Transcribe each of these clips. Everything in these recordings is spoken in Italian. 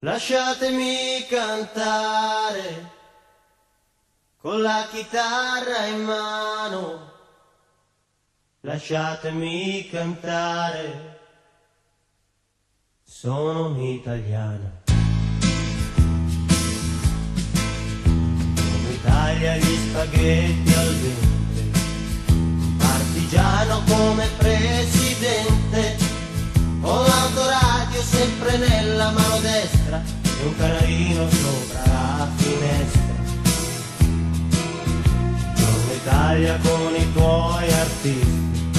Lasciatemi cantare con la chitarra in mano, lasciatemi cantare, sono un'italiana. Come taglia gli spaghetti al ventre, partigiano come presidente, con l'autoradio sempre nella mano destra e un canarino sopra la finestra. Giorno Italia con i tuoi artisti,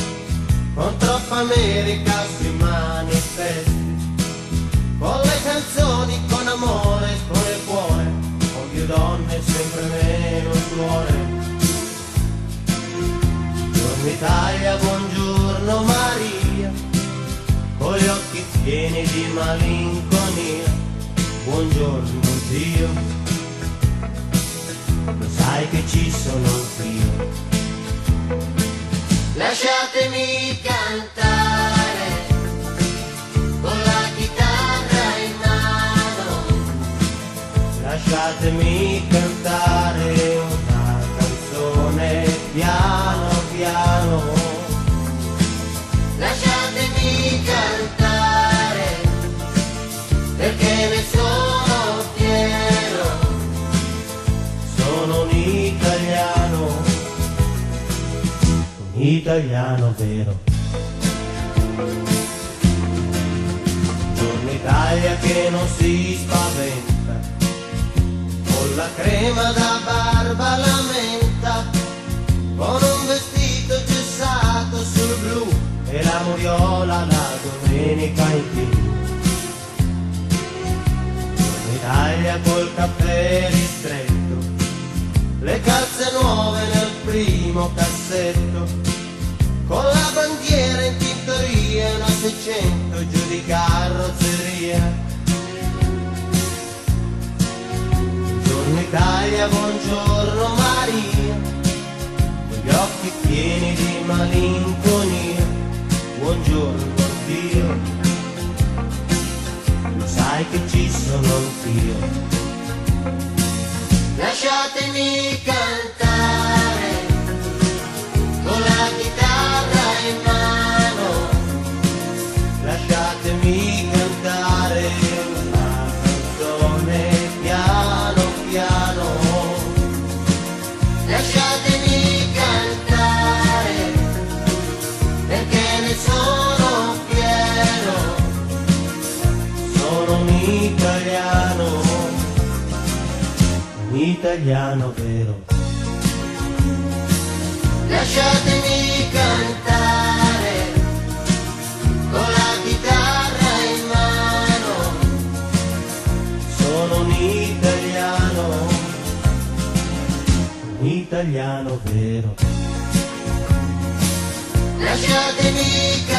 con troppa America sui manifesti, con le canzoni, con amore, con il cuore, con più donne sempre meno suore. Giorno Italia, buongiorno Maria, con gli occhi pieni di malinconia, buongiorno Dio, lo sai che ci sono anch'io. Lasciatemi cantare con la chitarra in mano, lasciatemi cantare una canzone piano piano. Lasciatemi cantare perché ne sono fiero, sono un italiano vero. Giorno Italia che non si spaventa, con la crema da barba la menta, con un vestito gessato sul blu e la moriola la domenica in più. Giorno Italia col caffè ristretto, le calze nuove nel primo cassetto, con la bandiera in tintoria e una 600 giù di carrozzeria. Giorno Italia, buongiorno Maria, con gli occhi pieni di malinconia, buongiorno Dio, lo sai che ci sono anch'io. Lasciatemi cantare con la chitarra in mano, lasciatemi cantare una canzone piano piano. Lasciatemi cantare perché ne sono fiero, sono un italiano vero. Lasciatemi cantare con la chitarra in mano, sono un italiano vero. Lasciatemi cantare